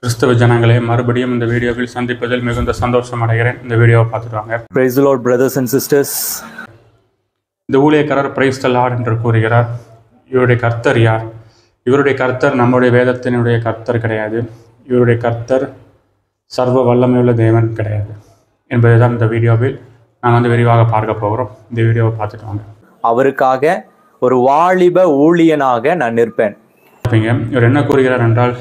கிறிஸ்தவ ஜனங்களே மறுபடியும் இந்த வீடியோவில் சந்திப்பதில் மிகுந்த சந்தோஷம் அடைகிறேன். இந்த வீடியோவை பார்த்துட்டு வாங்க. Praise the Lord, brothers and sisters. இந்த ஊழியக்காரர் பிரைஸ் தி லார்ட் என்று கூறுகிறார். இவருடைய கர்த்தர் யார்? இவருடைய கர்த்தர் நம்முடைய வேதத்தினுடைய கர்த்தர் கிடையாது. இவருடைய கர்த்தர் சர்வ வல்லமையுள்ள தேவன் கிடையாது என்பதை தான் இந்த வீடியோவில் நாம் விரிவாக பார்க்க போகிறோம். இந்த வீடியோவை பார்த்துட்டு வாங்க. அவருக்காக ஒரு வாலிப ஊழியனாக நான் நிற்பேன். இவர் என்ன கூறுகிறார் என்றால்,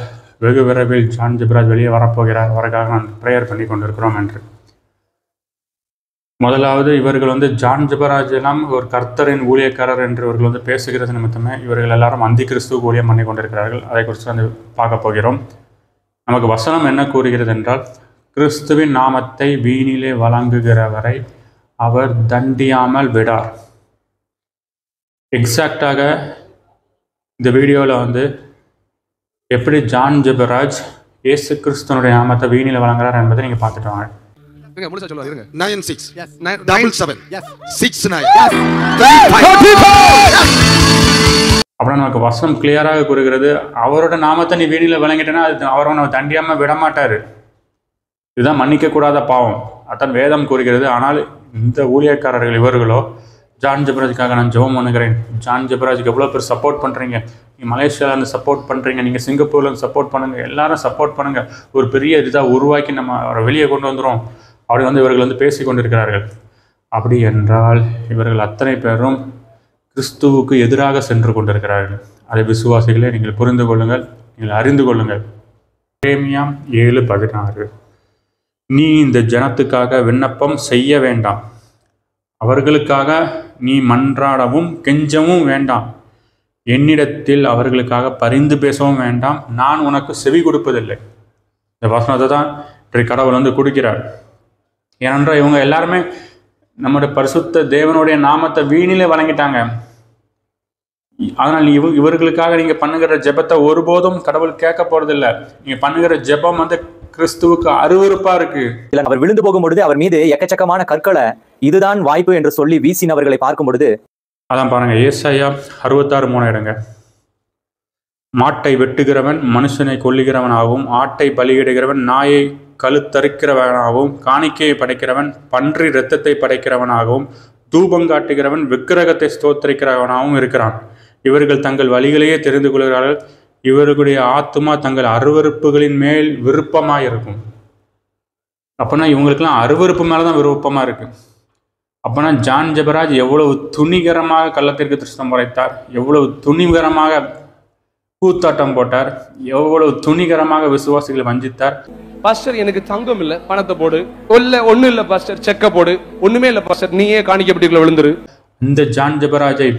வெகு விரைவில் ஜான் ஜெபராஜ் வெளியே வரப்போகிறார், அவருக்காக நான் ப்ரேயர் பண்ணி கொண்டிருக்கிறோம் என்று. முதலாவது இவர்கள் ஜான் ஜெபராஜ் எல்லாம் ஒரு கர்த்தரின் ஊழியக்காரர் என்று இவர்கள் பேசுகிறது நிமித்தமே இவர்கள் எல்லாரும் அந்தி கிறிஸ்துவுக்கு ஊழியம் பண்ணி கொண்டிருக்கிறார்கள். அதை குறித்து பார்க்க போகிறோம். நமக்கு வசனம் என்ன கூறுகிறது என்றால், கிறிஸ்துவின் நாமத்தை வீணிலே வழங்குகிறவரை அவர் தண்டியாமல் விடார். எக்ஸாக்டாக இந்த வீடியோவில் எப்படி ஜான் ஜெபராஜ் இயேசு கிறிஸ்துவனுடைய நாமத்தை வீணில வழங்குறார் என்பதை நீங்க பார்த்துட்டு வாங்க. 96 நமக்கு வசனம் கிளியராக கூறுகிறது, அவரோட நாமத்தை நீ வீணில வழங்கிட்டேன்னா அது அவரை நம்ம தண்டியாம விடமாட்டாரு. இதுதான் மன்னிக்க கூடாத பாவம், அதான் வேதம் கூறுகிறது. ஆனால் இந்த ஊழியக்காரர்கள் இவர்களோ, ஜான் ஜெபராஜுக்காக நான் ஜெபம் பண்ணுகிறேன், ஜான் ஜெபராஜுக்கு எவ்வளோ பேர் சப்போர்ட் பண்ணுறீங்க, நீங்கள் மலேசியாவிலேருந்து சப்போர்ட் பண்ணுறீங்க, நீங்கள் சிங்கப்பூர்லேருந்து சப்போர்ட் பண்ணுங்கள், எல்லாரும் சப்போர்ட் பண்ணுங்கள், ஒரு பெரிய இதாக உருவாக்கி நம்ம அவரை வெளியே கொண்டு வந்துடும் அப்படி இவர்கள் பேசி கொண்டிருக்கிறார்கள். அப்படி என்றால் இவர்கள் அத்தனை பேரும் கிறிஸ்துவுக்கு எதிராக சென்று கொண்டிருக்கிறார்கள். அதை விசுவாசிகளே நீங்கள் புரிந்து கொள்ளுங்கள், நீங்கள் அறிந்து கொள்ளுங்கள். எரேமியா 7:16, நீ இந்த ஜனத்துக்காக விண்ணப்பம் செய்ய வேண்டாம், அவர்களுக்காக நீ மன்றாடவும் கெஞ்சவும் வேண்டாம், என்னிடத்தில் அவர்களுக்காக பரிந்து பேசவும் வேண்டாம், நான் உனக்கு செவி கொடுப்பதில்லை. இந்த வசனத்தை தான் கடவுள் கொடுக்கிறார். ஏனென்றால் இவங்க எல்லாருமே நம்முடைய பரிசுத்த தேவனுடைய நாமத்தை வீணிலே வழங்கிட்டாங்க. அதனால் இவர்களுக்காக நீங்கள் பண்ணுகிற ஜெபத்தை ஒருபோதும் கடவுள் கேட்க போறதில்லை. நீங்கள் பண்ணுகிற ஜெபம் கிறிஸ்துவுக்கு அருவருப்பா இருக்கு. அவர் விழுந்து போகும் பொழுது அவர் மீது எக்கச்சக்கமான கற்களை இதுதான் வாய்ப்பு என்று சொல்லி வீசினவர்களை பார்க்கும் பொழுது அதான் பாருங்க, ஏசாயா 66:3 எடுங்க. மாட்டை வெட்டுகிறவன் மனுஷனை கொல்லுகிறவனாகவும், ஆட்டை பலியிடுகிறவன் நாயை கழுத்தறுக்கிறவனாகவும், காணிக்கையை படைக்கிறவன் பன்றி இரத்தத்தை படைக்கிறவனாகவும், தூபம் காட்டுகிறவன் விக்கிரகத்தை ஸ்தோத்திரிக்கிறவனாகவும் இருக்கிறான். இவர்கள் தங்கள் வழிகளையே தெரிந்து கொள்கிறார்கள், இவர்களுடைய ஆத்துமா தங்கள் அருவருப்புகளின் மேல் விருப்பமாக அப்போனா இவங்களுக்கெல்லாம் அருவருப்பு மேலே தான் விருப்பமாக இருக்கு. அப்போனா ஜான் ஜெபராஜ் எவ்வளவு துணிகரமாக கள்ளத்திற்கு திருஷ்டம் உரைத்தார், எவ்வளவு துணிகரமாக கூத்தாட்டம் போட்டார், எவ்வளவு துணிகரமாக விசுவாசிகளை வஞ்சித்தார். பாஸ்டர் எனக்கு தங்கம் இல்ல, பணத்தை போடு, ஒண்ணு இல்ல பாஸ்டர், செக்க போடு, ஒண்ணுமே இல்ல பாஸ்டர், நீயே காணிக்கப்பட்டிக்குள்ள விழுந்துரு. இந்த ஜான் ஜெபராஜை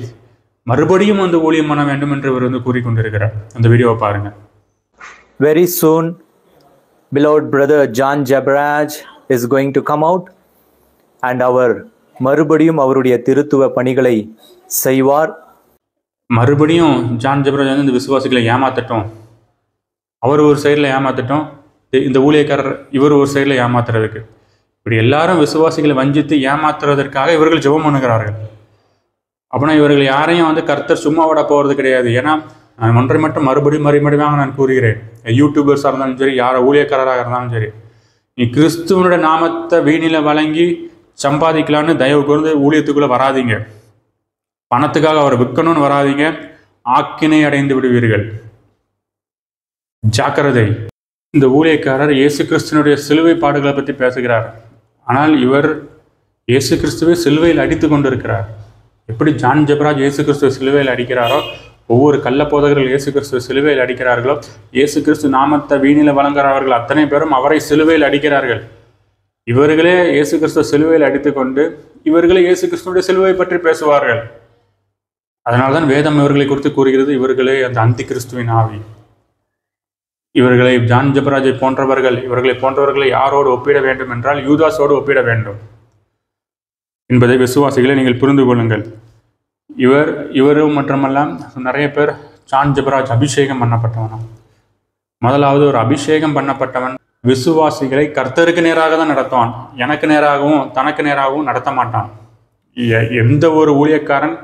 மறுபடியும் ஊழியம் பண்ண வேண்டும் என்று இவர் கூறிக்கொண்டிருக்கிறார். அந்த வீடியோவை பாருங்க. Very soon, beloved brother John Jebaraj is going to come out and மறுபடியும் அவருடைய திருத்துவ பணிகளை செய்வார். மறுபடியும் ஜான் ஜெபராஜ் இந்த விசுவாசிகளை ஏமாத்தட்டும், அவர் ஒரு சைடில் ஏமாத்தட்டும், இந்த ஊழியக்காரர் இவர் ஒரு சைடில் ஏமாத்துறதுக்கு, இப்படி எல்லாரும் விசுவாசிகளை வஞ்சித்து ஏமாத்துறதற்காக இவர்கள் ஜெபம் பண்ணுகிறார்கள். அப்படின்னா இவர்கள் யாரையும் கர்த்தர் சும்மா விட போகிறது கிடையாது. ஏன்னா நான் ஒன்றை மட்டும் மறுபடியும் நான் கூறுகிறேன், யூடியூபர்ஸாக இருந்தாலும் சரி, யாரை ஊழியக்காரராக இருந்தாலும் சரி, நீ கிறிஸ்துவனுடைய நாமத்தை வீணில வழங்கி சம்பாதிக்கலான்னு தயவு கூர்ந்து ஊழியத்துக்குள்ளே வராதிங்க. பணத்துக்காக அவரை விற்கணும்னு வராதிங்க, ஆக்கினை அடைந்து விடுவீர்கள். ஜாக்கிரதை. இந்த ஊழியக்காரர் இயேசு கிறிஸ்துவனுடைய சிலுவை பாடுகளை பற்றி பேசுகிறார். ஆனால் இவர் இயேசு கிறிஸ்துவை சிலுவையில் அடித்து கொண்டிருக்கிறார். எப்படி ஜான் ஜெபராஜ் இயேசு கிறிஸ்துவ சிலுவையில் அடிக்கிறாரோ, ஒவ்வொரு கள்ள போதகர்கள் இயேசு கிறிஸ்துவ சிலுவையில் அடிக்கிறார்களோ, இயேசு கிறிஸ்து நாமத்தை வீணில வழங்குகிறவர்கள் அத்தனை பேரும் அவரை சிலுவையில் அடிக்கிறார்கள். இவர்களே இயேசு கிறிஸ்துவ சிலுவையில் அடித்துக்கொண்டு இவர்களே இயேசு கிறிஸ்துவனுடைய சிலுவை பற்றி பேசுவார்கள். அதனால்தான் வேதம் இவர்களை குறித்து கூறுகிறது, இவர்களே அந்த அந்தி கிறிஸ்துவின் ஆவி. இவர்களை ஜான் ஜெபராஜை போன்றவர்கள், இவர்களை போன்றவர்களை யாரோடு ஒப்பிட வேண்டும் என்றால் யூதாஸோடு ஒப்பிட வேண்டும் என்பதை விசுவாசிகளை நீங்கள் புரிந்து கொள்ளுங்கள். இவரும் மட்டுமல்ல, நிறைய பேர் ஜான் ஜெபராஜ் அபிஷேகம் பண்ணப்பட்டவனும். முதலாவது ஒரு அபிஷேகம் பண்ணப்பட்டவன் விசுவாசிகளை கர்த்தருக்கு நேராக தான் நடத்துவான், எனக்கு நேராகவும் தனக்கு நேராகவும் நடத்த மாட்டான். எந்த ஒரு ஊழியக்காரன்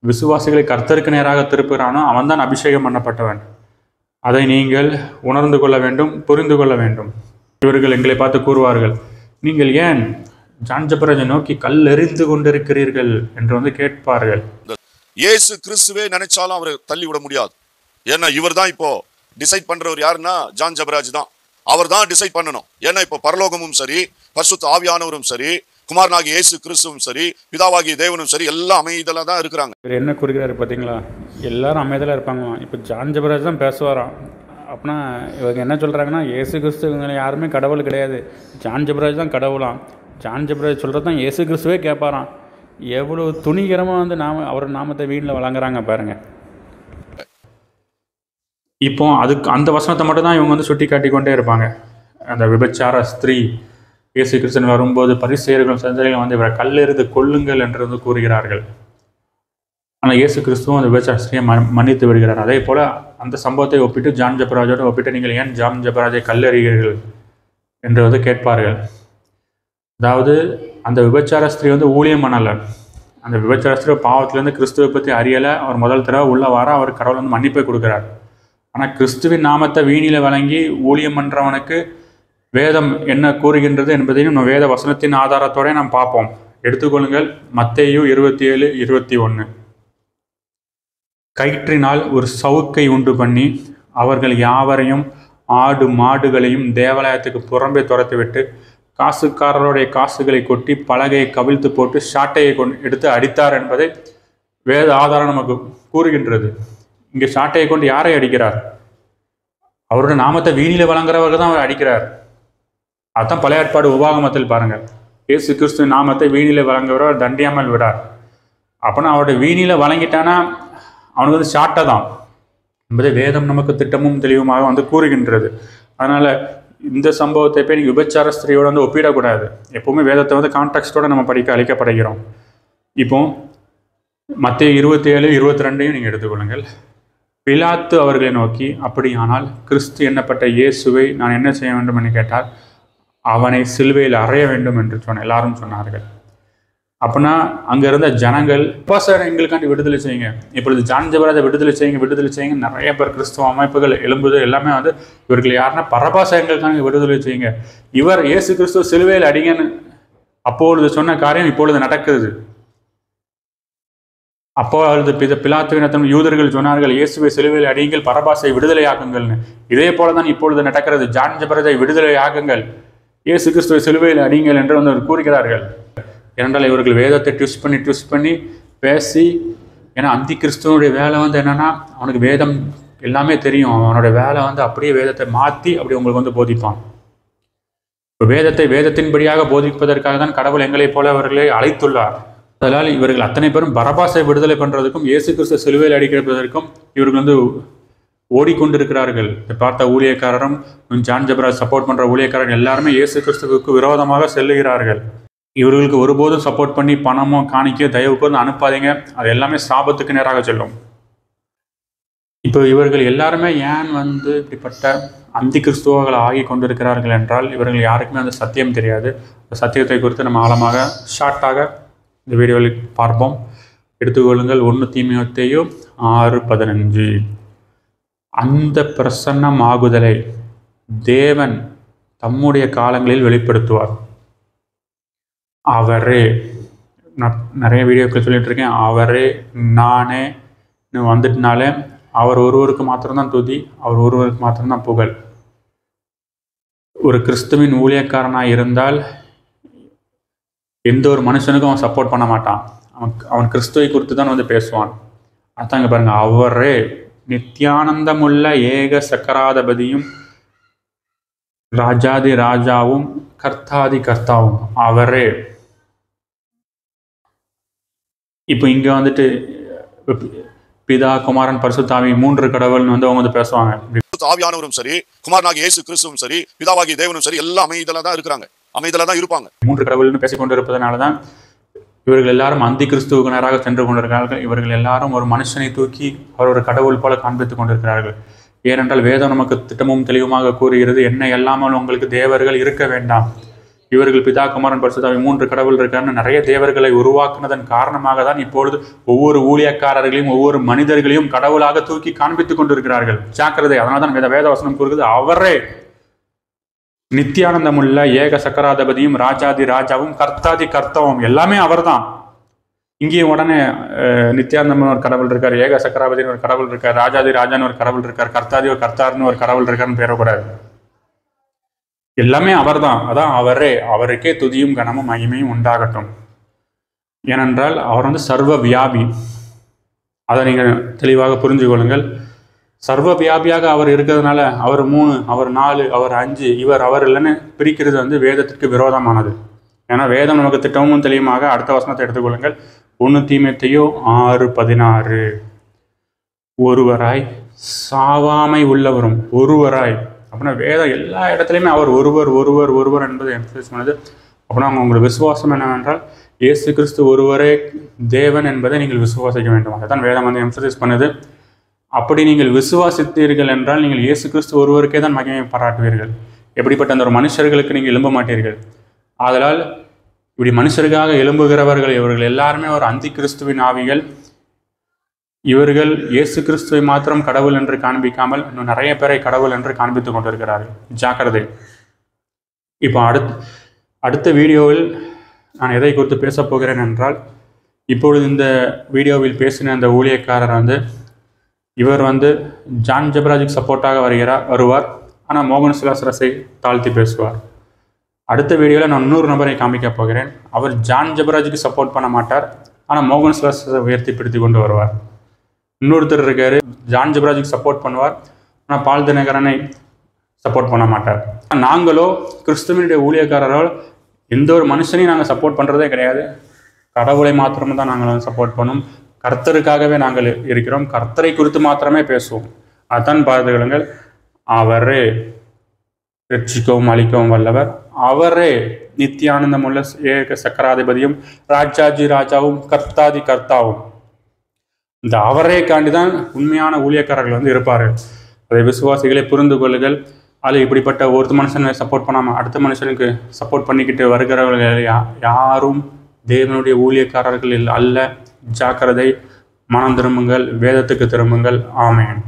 விசுவாசிகளை கர்த்தருக்கு நேராக திருப்புகிறானோ அவன் தான் அபிஷேகம் பண்ணப்பட்டவன். அதை நீங்கள் உணர்ந்து கொள்ள வேண்டும், புரிந்து கொள்ள வேண்டும். இவர்கள் எங்களை பார்த்து கூறுவார்கள், நீங்கள் ஏன் ஜான் ஜெபராஜை நோக்கி கல் எறிந்து கொண்டிருக்கிறீர்கள் என்று வந்து கேட்பார்கள். இயேசு கிறிஸ்துவே நினைச்சாலும் அவரை தள்ளி விட முடியாது. ஏன்னா இவர் தான் இப்போ டிசைட் பண்றவர். யாருன்னா ஜான் ஜெபராஜ் தான். அவர் தான் டிசைட் பண்ணணும். ஏன்னா இப்போ பரலோகமும் சரி, பரிசுத்த ஆவியானவரும் சரி, குமாரனாகிய இயேசு கிறிஸ்துவும் சரி, பிதாவாகிய தேவனும் சரி, எல்லாம் அமைதியில தான் இருக்கிறாங்க. இவர் என்ன குறிக்கிறாரு பார்த்தீங்களா? எல்லாரும் அமைதியில் இருப்பாங்களாம். இப்போ ஜான் ஜெபராஜ் தான் பேசுவாராம். அப்படின்னா இவங்க என்ன சொல்கிறாங்கன்னா, இயேசு கிறிஸ்து இவங்க யாருமே கடவுள் கிடையாது, ஜான் ஜெபராஜ் தான் கடவுளாம். ஜான் ஜெபராஜ் சொல்கிறது தான் இயேசு கிறிஸ்துவே கேட்பாராம். எவ்வளோ துணிகரமாக வந்து அவர் நாமத்தை வீணில் வழங்குறாங்க பாருங்க. இப்போ அதுக்கு அந்த வசனத்தை மட்டும் தான் இவங்க வந்து சுட்டி காட்டிக்கொண்டே இருப்பாங்க. அந்த விபச்சார ஸ்திரீ இயேசு கிறிஸ்தன் வரும்போது பரிசேயர்களும் சந்ததிகளும் வந்து இவரை கல்லெறிந்து கொல்லுங்கள் என்று வந்து கூறுகிறார்கள். ஆனால் இயேசு கிறிஸ்துவும் அந்த விபச்சார ஸ்திரியை மன்னித்து விடுகிறார். அதே போல் அந்த சம்பவத்தை ஒப்பிட்டு ஜான் ஜெபராஜோடு ஒப்பிட்டு நீங்கள் ஏன் ஜான் ஜெபராஜை கல்லெறிகிறீர்கள் என்று வந்து கேட்பார்கள். அதாவது அந்த விபச்சார ஸ்திரீ வந்து ஊழியம் பண்ணலை. அந்த விபச்சார ஸ்திரீ பாவத்திலேருந்து கிறிஸ்துவை பற்றி அறியலை. அவர் முதல் தடவை உள்ள வர அவர் கடவுள் வந்து மன்னிப்பை கொடுக்குறார். ஆனால் கிறிஸ்துவின் நாமத்தை வீணில் வழங்கி ஊழியம் பண்ணுறவனுக்கு வேதம் என்ன கூறுகின்றது என்பதையும் நம்ம வேத வசனத்தின் ஆதாரத்தோடு நாம் பார்ப்போம். எடுத்துக்கொள்ளுங்கள், மத்தேயு 27:21. கயிற்றினால் ஒரு சவுக்கை உண்டு பண்ணி அவர்கள் யாவரையும் ஆடு மாடுகளையும் தேவாலயத்துக்கு புறம்பே துரத்திவிட்டு காசுக்காரருடைய காசுகளை கொட்டி பலகையை கவிழ்த்து போட்டு சாட்டையை எடுத்து அடித்தார் என்பதை வேத ஆதாரம் நமக்கு கூறுகின்றது. இங்கே சாட்டையை கொண்டு யாரை அடிக்கிறார்? அவருடைய நாமத்தை வீணில வழங்குறவர்கள் தான் அவர் அடிக்கிறார். அதுதான் பழைய ஏற்பாடு உபாகமத்தில் பாருங்கள். இயேசு கிறிஸ்து நாமத்தை வீணில வழங்குறவர் தண்டியாமல் விடார். அப்போனா அவருடைய வீணில வழங்கிட்டானா அவனுக்கு வந்து சாட்டை தான் என்பதை வேதம் நமக்கு திட்டமும் தெளிவுமாக வந்து கூறுகின்றது. அதனால இந்த சம்பவத்தை போய் நீங்கள் விபச்சார ஸ்திரியோட வந்து ஒப்பிடக்கூடாது. எப்பவுமே வேதத்தை வந்து கான்டெக்ஸ்டோட நம்ம படிக்க அழைக்கப்படுகிறோம். இப்போ மத்தேயு 27:22 நீங்கள் எடுத்துக்கொள்ளுங்கள். பிலாத்து அவர்களை நோக்கி, அப்படியானால் கிறிஸ்து எண்ணப்பட்ட இயேசுவை நான் என்ன செய்ய வேண்டும் என்று கேட்டால், அவனை சிலுவையில் அறைய வேண்டும் என்று எல்லாரும் சொன்னார்கள். அப்படின்னா அங்கே இருந்த ஜனங்கள், சார் எங்களுக்காண்டி விடுதலை செய்யுங்க, இப்பொழுது ஜான் ஜெபராஜை விடுதலை செய்யுங்க நிறைய பேர் கிறிஸ்துவ அமைப்புகள் எழும்புது. எல்லாமே வந்து இவர்கள் யாருன்னா பரபாச எங்களுக்காண்டி விடுதலை செய்யுங்க, இவர் இயேசு கிறிஸ்துவ சிலுவையில் அடிங்கன்னு அப்பொழுது சொன்ன காரியம் இப்பொழுது நடக்குது. அப்பொழுது பிலாத்துவினத்தும் யூதர்கள் சொன்னார்கள், இயேசுவை சிலுவையில் அடியுங்கள், பரபாசை விடுதலை ஆக்குங்கள்னு. இதே போலதான் இப்பொழுது நடக்கிறது. ஜான் ஜெபராஜை விடுதலை ஆக்குங்கள், இயேசு கிறிஸ்துவை சிலுவையில் அடியுங்கள் என்று வந்து கூறுகிறார்கள். ஏனென்றால் இவர்கள் வேதத்தை ட்விஸ்ட் பண்ணி பேசி, ஏன்னா அந்தி கிறிஸ்துவனுடைய வேலை வந்து என்னன்னா, அவனுக்கு வேதம் எல்லாமே தெரியும். அவனுடைய வேலை வந்து அப்படியே வேதத்தை மாற்றி அப்படி உங்களுக்கு வந்து போதிப்பான். இப்போ வேதத்தை வேதத்தின்படியாக போதிப்பதற்காக தான் கடவுள் எங்களைப் போல அவர்களை அழைத்துள்ளார். அதனால் இவர்கள் அத்தனை பேரும் பரபாசை விடுதலை பண்ணுறதுக்கும் இயேசு கிறிஸ்து சிலுவையில் அடிக்கிறதற்கும் இவர்கள் வந்து ஓடிக்கொண்டிருக்கிறார்கள். பார்த்த ஊழியக்காரரும் ஜான் ஜெபராஜ் சப்போர்ட் பண்ணுற ஊழியக்காரர்கள் எல்லாருமே இயேசு கிறிஸ்துவுக்கு விரோதமாக செல்லுகிறார்கள். இவர்களுக்கு ஒருபோதும் சப்போர்ட் பண்ணி பணமோ காணிக்கையோ தயவுக்கு வந்து அனுப்பாதீங்க, அது எல்லாமே சாபத்துக்கு நேராக செல்லும். இப்போ இவர்கள் எல்லாருமே ஏன் வந்து இப்படிப்பட்ட அந்தி கிறிஸ்துவர்கள் ஆகி கொண்டிருக்கிறார்கள் என்றால், இவர்கள் யாருக்குமே அந்த சத்தியம் தெரியாது. அந்த சத்தியத்தை குறித்து நம்ம ஆழமாக ஷார்ட்டாக இந்த வீடியோவில் பார்ப்போம். எடுத்துக்கொள்ளுங்கள் 1 தீமோத்தேயு 6:15. அந்த பிரசன்னமாகுதலை தேவன் தம்முடைய காலங்களில் வெளிப்படுத்துவார். அவரே, நான் நிறைய வீடியோக்கள் சொல்லிட்டு இருக்கேன், அவரே நானே வந்துட்டனாலே அவர் ஒருவருக்கு மாத்திரம்தான் துதி, அவர் ஒருவருக்கு மாத்திரம்தான் புகழ். ஒரு கிறிஸ்துவின் ஊழியக்காரனாக இருந்தால் எந்த ஒரு மனுஷனுக்கும் அவன் சப்போர்ட் பண்ண மாட்டான். அவன் கிறிஸ்துவை குறித்து தான் வந்து பேசுவான். அதாங்க பாருங்க, அவரே நித்தியானந்தமுள்ள ஏக சக்கராதிபதியும் ராஜாதி ராஜாவும் கர்த்தாதி கர்த்தாவும் அவரே. இப்போ இங்க வந்துட்டு பிதா குமாரன் பரிசுத்தாவி 3 கடவுள்னு வந்து அவங்க வந்து பேசுவாங்க. ஆவியானவரும் சரி, குமாரனாகிய இயேசு கிறிஸ்துவும் சரி, பிதாவாகிய தேவனும் சரி, எல்லாம் அமைதியில தான் இருக்கிறாங்க, அமைதியில தான் இருப்பாங்க. 3 கடவுள்னு பேசிக்கொண்டு இருப்பதனால தான் இவர்கள் எல்லாரும் அந்தி கிறிஸ்துவுக்கு நேராக சென்று கொண்டிருக்கிறார்கள். இவர்கள் எல்லாரும் ஒரு மனுஷனை தூக்கி அவர் ஒரு கடவுள் போல காண்பித்துக் கொண்டிருக்கிறார்கள். ஏனென்றால் வேதம் நமக்கு திட்டமும் தெளிவுமாக கூறுகிறது, என்ன எல்லாமல் உங்களுக்கு தேவர்கள் இருக்க வேண்டாம், இவர்கள் பிதா குமாரன் பரிசுத்த ஆவி 3 கடவுள் இருக்காருன்னு நிறைய தேவர்களை உருவாக்குனதன் காரணமாக தான் இப்பொழுது ஒவ்வொரு ஊழியக்காரர்களையும் ஒவ்வொரு மனிதர்களையும் கடவுளாக தூக்கி காண்பித்துக் கொண்டிருக்கிறார்கள். ஜாக்கிரதை. அதனால தான் வேதவசனம் கூறுகிறது, அவரே நித்தியானந்தமுள்ள ஏக சக்கராதிபதியும் ராஜாதி ராஜாவும் கர்த்தாதி கர்த்தாவும் எல்லாமே அவர் தான். இங்கேயும் உடனே நித்தியானந்தம்னு ஒரு கடவுள் இருக்கார், ஏக சக்கராபதினு ஒரு கடவுள் இருக்கார், ராஜாதி ராஜான்னு ஒரு கடவுள் இருக்கார், கர்த்தாதி ஒரு கர்த்தார்னு ஒரு கடவுள் இருக்காருன்னு பேரக்கூடாது. எல்லாமே அவர் தான். அதான் அவரே. அவருக்கே துதியும் கனமும் மகிமையும் உண்டாகட்டும். ஏனென்றால் அவர் சர்வ வியாபி. அதை நீங்கள் தெளிவாக புரிஞ்சு கொள்ளுங்கள். சர்வ வியாபியாக அவர் இருக்கிறதுனால அவர் 3, அவர் 4, அவர் 5, இவர் அவர் இல்லைன்னு பிரிக்கிறது வேதத்திற்கு விரோதமானது. ஏன்னா வேதம் நமக்கு திட்டமும் தெளிவுமாக அடுத்த வசனத்தை எடுத்துக்கொள்ளுங்கள். 1 தீமோத்தேயு 6:16 ஒருவராய் சாவாமை உள்ளவரும் ஒருவராய். அப்படின்னா வேதம் எல்லா இடத்துலையுமே அவர் ஒருவர் ஒருவர் ஒருவர் என்பது எம்ஃபசைஸ் பண்ணுது. அப்படின்னா உங்களுக்கு விசுவாசம் என்னவென்றால் இயேசு கிறிஸ்து ஒருவரே தேவன் என்பதை நீங்கள் விசுவாசிக்க வேண்டும். அதுதான் வேதம் எம்ஃபசைஸ் பண்ணுது. அப்படி நீங்கள் விசுவாசித்தீர்கள் என்றால் நீங்கள் இயேசு கிறிஸ்து ஒருவருக்கே தான் மகிமையை பாராட்டுவீர்கள். எப்படிப்பட்ட அந்த ஒரு மனுஷர்களுக்கு நீங்கள் எழும்ப மாட்டீர்கள். ஆதலால் இப்படி மனுஷருக்காக எழும்புகிறவர்கள் இவர்கள் எல்லாருமே ஒரு அந்தி கிறிஸ்துவின் ஆவிகள். இவர்கள் இயேசு கிறிஸ்துவை மாத்திரம் கடவுள் என்று காண்பிக்காமல் இன்னும் நிறைய பேரை கடவுள் என்று காண்பித்துக் கொண்டிருக்கிறார்கள். ஜாக்கிரதை. இப்போ அடுத்த வீடியோவில் நான் எதை குறித்து பேசப் போகிறேன் என்றால், இப்பொழுது இந்த வீடியோவில் பேசின அந்த ஊழியக்காரர் இவர் ஜான் ஜெபராஜுக்கு சப்போர்ட்டாக வருவார். ஆனால் மோகன் சிலாசரஸை தாழ்த்தி பேசுவார். அடுத்த வீடியோவில் நான் இன்னொரு நபரை காமிக்க போகிறேன். அவர் ஜான் ஜெபராஜுக்கு சப்போர்ட் பண்ண மாட்டார், ஆனால் மோகன் சிலாசரஸை உயர்த்தி பிடித்து கொண்டு வருவார். இன்னொருத்தர் இருக்காரு, ஜான் ஜெபராஜுக்கு சப்போர்ட் பண்ணுவார், ஆனால் பால் தினகரனை சப்போர்ட் பண்ண மாட்டார். நாங்களோ கிறிஸ்துவனுடைய ஊழியக்காரரோ எந்த ஒரு மனுஷனையும் நாங்கள் சப்போர்ட் பண்ணுறதே கிடையாது. கடவுளை மாத்திரம் தான் நாங்கள் சப்போர்ட் பண்ணோம். கர்த்தருக்காகவே நாங்கள் இருக்கிறோம். கர்த்தரை குறித்து மாத்திரமே பேசுவோம். அதான் பார்த்துக்கொள்ளுங்கள். அவரே ரட்சிக்கவும் அழிக்கவும் வல்லவர். அவரே நித்தியானந்தமுள்ள ஏக சக்கராதிபதியும் ராஜாஜி ராஜாவும் கர்த்தாதி கர்த்தாவும். இந்த அவரே காண்டிதான் உண்மையான ஊழியக்காரர்கள் இருப்பார்கள். அதை விசுவாசிகளை புரிந்து கொள்ளுங்கள். அது இப்படிப்பட்ட ஒரு மனுஷனை சப்போர்ட் பண்ணாமல் அடுத்த மனுஷனுக்கு சப்போர்ட் பண்ணிக்கிட்டு வருகிறவர்கள் யாரும் தேவனுடைய ஊழியக்காரர்கள் அல்ல. ஜாக்கிரதை. மனம் திரும்புங்கள், வேதத்துக்கு திரும்புங்கள். ஆமென்.